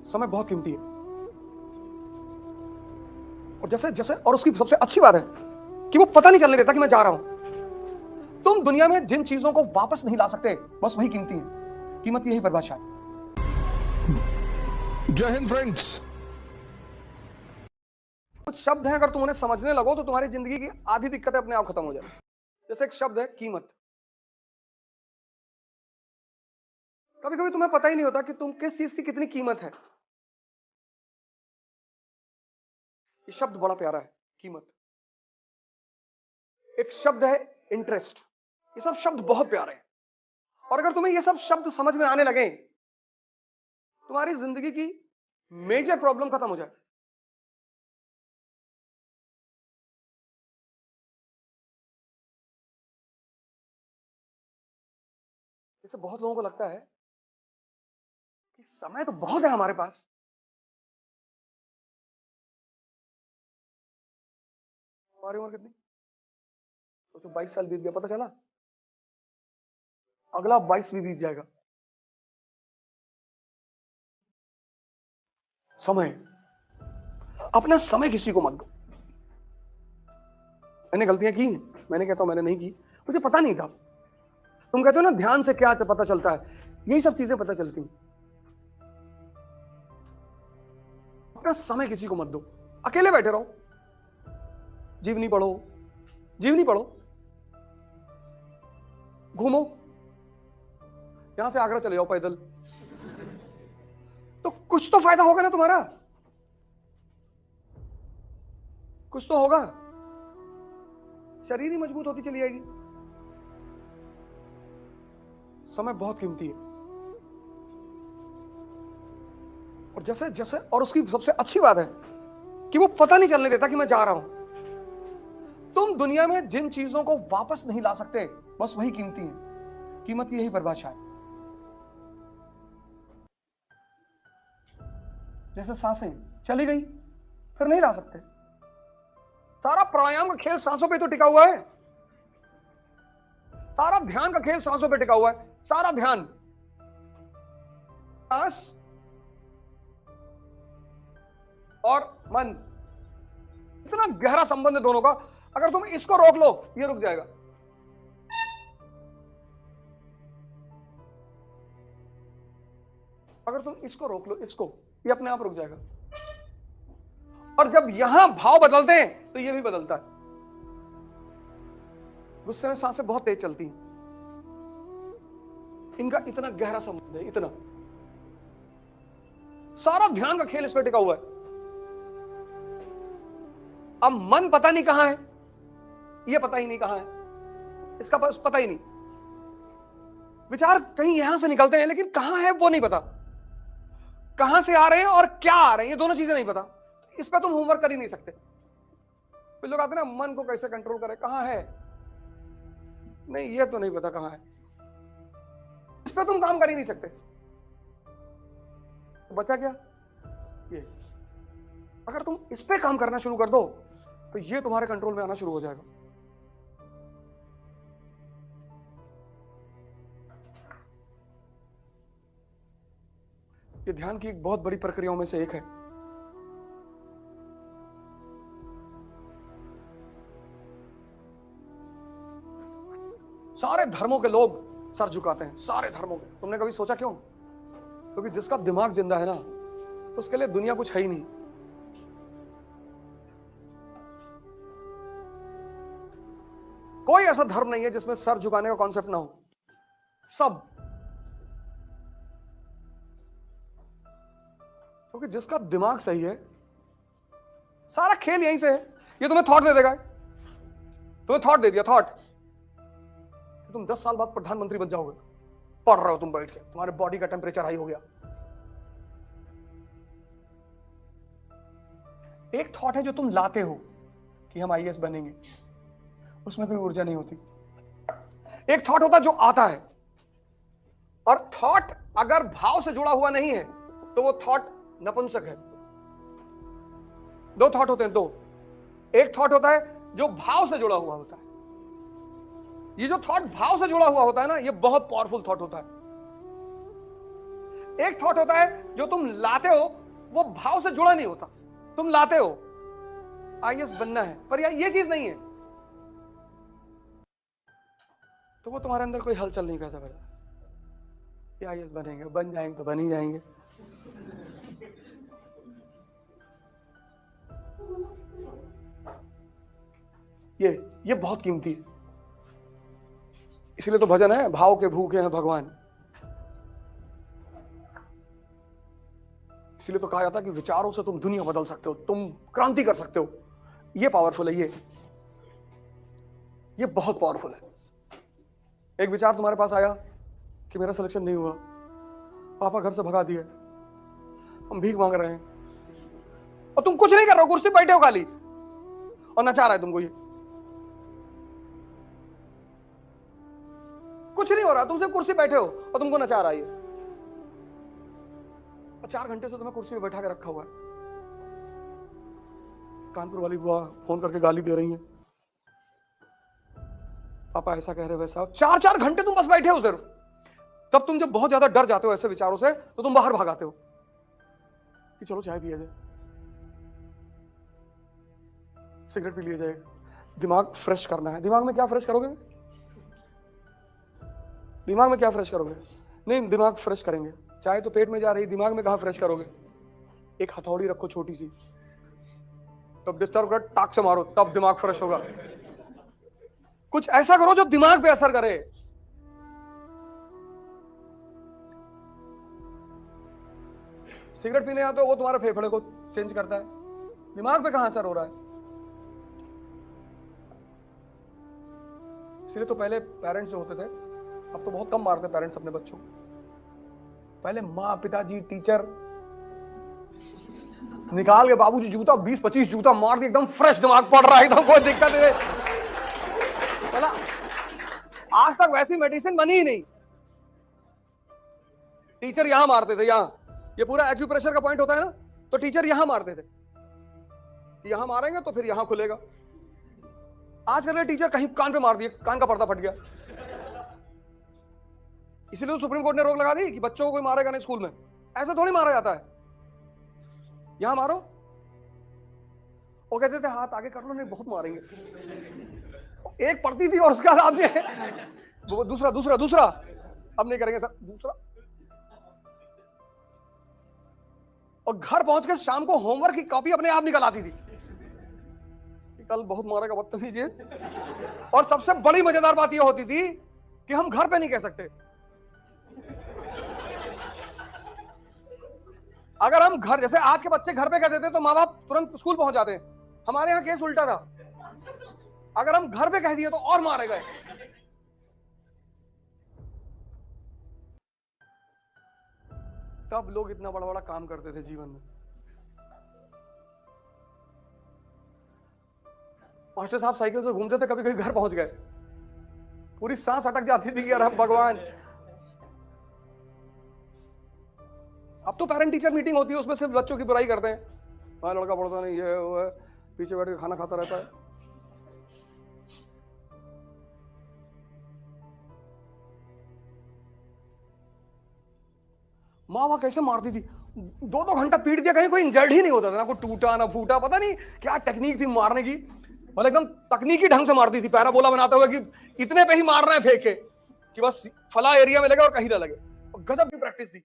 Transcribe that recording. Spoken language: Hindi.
समय बहुत कीमती है। और जैसे जैसे और उसकी सबसे अच्छी बात है कि वो पता नहीं चलने देता कि मैं जा रहा हूं। तुम दुनिया में जिन चीजों को वापस नहीं ला सकते बस वही कीमती है। कीमत यही परिभाषा है। जय हिंद फ्रेंड्स। कुछ शब्द हैं, अगर तुम उन्हें समझने लगो तो तुम्हारी जिंदगी की आधी दिक्कतें अपने आप खत्म हो जाए। जैसे एक शब्द है कीमत। कभी कभी तुम्हें पता ही नहीं होता कि तुम किस चीज की कितनी कीमत है। ये शब्द बड़ा प्यारा है, कीमत। एक शब्द है इंटरेस्ट। ये सब शब्द बहुत प्यारे हैं। और अगर तुम्हें ये सब शब्द समझ में आने लगे, तुम्हारी जिंदगी की मेजर प्रॉब्लम खत्म हो जाए। जैसे बहुत लोगों को लगता है कि समय तो बहुत है हमारे पास। हमारी उम्र कितनी? तो 22 साल बीत गया, पता चला अगला 22 भी बीत जाएगा। समय, अपना समय किसी को मत दो। मैंने गलतियां की, मैंने कहता हूं मैंने नहीं की, मुझे पता नहीं था। तुम कहते हो ना ध्यान से क्या पता चलता है, यही सब चीजें पता चलती हैं। अपना समय किसी को मत दो। अकेले बैठे रहो, जीवनी पढ़ो, जीवनी पढ़ो, घूमो, यहां से आगरा चले जाओ पैदल, तो कुछ तो फायदा होगा ना तुम्हारा, कुछ तो होगा। शरीर ही मजबूत होती चली जाएगी। समय बहुत कीमती है। और जैसे जैसे और उसकी सबसे अच्छी बात है कि वो पता नहीं चलने देता कि मैं जा रहा हूं। तुम दुनिया में जिन चीजों को वापस नहीं ला सकते बस वही कीमती है। कीमत की यही परिभाषा है। जैसे सांसें चली गई फिर नहीं ला सकते। सारा प्राणायाम का खेल सांसों पे तो टिका हुआ है। सारा ध्यान का खेल सांसों पे टिका हुआ है। सारा ध्यान, सांस और मन, इतना गहरा संबंध है दोनों का। अगर तुम इसको रोक लो ये रुक जाएगा। अगर तुम इसको रोक लो, इसको, ये अपने आप रुक जाएगा। और जब यहां भाव बदलते हैं तो ये भी बदलता है। गुस्से में सांसें बहुत तेज चलती हैं। इनका इतना गहरा संबंध है, इतना। सारा ध्यान का खेल इस पर टिका हुआ है। अब मन पता नहीं कहां है, ये पता ही नहीं कहां है, इसका पता ही नहीं। विचार कहीं यहां से निकलते हैं लेकिन कहां है वो नहीं पता। कहां से आ रहे हैं और क्या आ रहे हैं ये दोनों चीजें नहीं पता। इस पर तुम होमवर्क कर ही नहीं सकते। फिर लोग आते हैं ना, मन को कैसे कंट्रोल करें, कहां है, नहीं ये तो नहीं पता कहां है। इस पर तुम काम कर ही नहीं सकते। तो बचा क्या? ये। अगर तुम इस पे काम करना शुरू कर दो तो ये तुम्हारे कंट्रोल में आना शुरू हो जाएगा। ये ध्यान की एक बहुत बड़ी प्रक्रियाओं में से एक है। सारे धर्मों के लोग सर झुकाते हैं, सारे धर्मों के। तुमने कभी सोचा क्यों? क्योंकि जिसका दिमाग जिंदा है ना, उसके लिए दुनिया कुछ है ही नहीं। कोई ऐसा धर्म नहीं है जिसमें सर झुकाने का कॉन्सेप्ट ना हो। सब, क्योंकि जिसका दिमाग सही है, सारा खेल यहीं से है। ये तुम्हें थॉट दे देगा, तुम्हें थॉट दे दिया, थॉट कि तुम 10 साल बाद प्रधानमंत्री बन जाओगे। पढ़ रहे हो तुम बैठ के, तुम्हारे बॉडी का टेम्परेचर हाई हो गया। एक थॉट है जो तुम लाते हो कि हम आईएएस बनेंगे, उसमें कोई ऊर्जा नहीं होती। एक थॉट होता है जो आता है। और थॉट अगर भाव से जुड़ा हुआ नहीं है तो वो थॉट नपुंसक है। दो थॉट होते हैं, दो। एक थॉट होता है जो भाव से जुड़ा हुआ होता है। ये जो थॉट भाव से जुड़ा हुआ होता है ना, ये बहुत पावरफुल थॉट होता है। एक थॉट होता है जो तुम लाते हो, वो भाव से जुड़ा नहीं होता। तुम लाते हो आईएएस बनना है, पर यार ये चीज नहीं है, तो वो तुम्हारे अंदर कोई हलचल नहीं करता। पहले आईएएस बनेंगे, बन जाएंगे तो बन ही जाएंगे। ये बहुत कीमती है। इसलिए तो भजन है, भाव के भूखे हैं भगवान। इसलिए तो कहा जाता है कि विचारों से तुम दुनिया बदल सकते हो, तुम क्रांति कर सकते हो। ये पावरफुल है, ये बहुत पावरफुल है। एक विचार तुम्हारे पास आया कि मेरा सिलेक्शन नहीं हुआ, पापा घर से भगा दिए, हम भीख मांग रहे हैं, और तुम कुछ नहीं कर रहे हो, कुर्सी बैठे हो खाली, और नचा रहा है तुमको। ये कुछ नहीं हो रहा, तुम सिर्फ कुर्सी बैठे हो और तुमको नचा रहा है ये, और 4 घंटे से तुम्हें कुर्सी में बैठा के रखा हुआ है। कानपुर वाली बुआ फोन करके गाली दे रही है, पापा ऐसा कह रहे वैसा। 4 घंटे तुम बस बैठे हो सिर्फ। तब तुम जब बहुत ज्यादा डर जाते हो ऐसे विचारों से, तो तुम बाहर भागाते हो कि चलो चाय पिया जाए, सिगरेट पी लिया जाए, दिमाग फ्रेश करना है। दिमाग में क्या फ्रेश करोगे? दिमाग में क्या फ्रेश करोगे? नहीं, दिमाग फ्रेश करेंगे। चाय तो पेट में जा रही, दिमाग में कहां फ्रेश करोगे? एक हथौड़ी रखो छोटी सी, तब डिस्टर्ब कर, टाक से मारो, तब दिमाग फ्रेश होगा। कुछ ऐसा करो जो दिमाग पे असर करे। सिगरेट पीने आते हो, वो तुम्हारे फेफड़े को चेंज करता है, दिमाग पे कहां असर हो रहा है? इसलिए तो पहले पेरेंट्स जो होते थे, अब तो बहुत कम मारते पेरेंट्स अपने बच्चों को। पहले माँ, पिताजी, टीचर निकाल के बाबूजी जूता 20-25 जूता मार दिए, एकदम फ्रेश दिमाग पड़ रहा है, एकदम कोई दिक्कत नहीं। आज तक वैसी मेडिसिन बनी ही नहीं। टीचर यहां मारते थे, यहां, ये पूरा एक्यूप्रेशर का पॉइंट होता है ना, तो टीचर यहां मारते थे, यहां मारेंगे तो फिर यहां खुलेगा। आजकल के टीचर कहीं कान पे मार दिए, कान का पर्दा फट गया। इसीलिए तो सुप्रीम कोर्ट ने रोक लगा दी कि बच्चों को कोई मारेगा नहीं स्कूल में। ऐसा थोड़ी मारा जाता है, यहां मारो। वो कहते थे हाथ आगे कर लो, नहीं बहुत मारेंगे। एक पड़ती थी और उसके बाद आपने दूसरा दूसरा दूसरा, अब नहीं करेंगे सर, दूसरा। और घर पहुंच के शाम को होमवर्क की कॉपी अपने आप निकल आती थी कि कल बहुत मारेगा बदतमीज है। और सबसे बड़ी मजेदार बात यह होती थी कि हम घर पे नहीं कह सकते। अगर हम घर, जैसे आज के बच्चे घर पे कह देते तो माँ बाप तुरंत स्कूल पहुंच जाते हैं। हमारे यहाँ केस उल्टा था, अगर हम घर पे कह दिए तो और मारे गए। तब लोग इतना बड़ा बड़ा काम करते थे जीवन में। मास्टर साहब साइकिल से घूमते थे, कभी कभी घर पहुंच गए, पूरी सांस अटक जाती थी कि अरे भगवान। अब तो पेरेंट टीचर मीटिंग होती है, उसमें सिर्फ बच्चों की बुराई करते हैं, वहां लड़का पढ़ता नहीं, ये वो है, पीछे बैठ के खाना खाता रहता है। माँ वहां कैसे मारती थी, 2-2 घंटा पीट दिया, कहीं कोई इंजर्ड ही नहीं होता था, ना कोई टूटा ना फूटा। पता नहीं क्या टेक्निक थी मारने की, मतलब एकदम तकनीकी ढंग से मारती थी, पैराबोला बनाते हुए कि इतने पे ही मार रहे हैं फेंक के कि बस फला एरिया में लगे और कहीं ना लगे। गजब की प्रैक्टिस थी।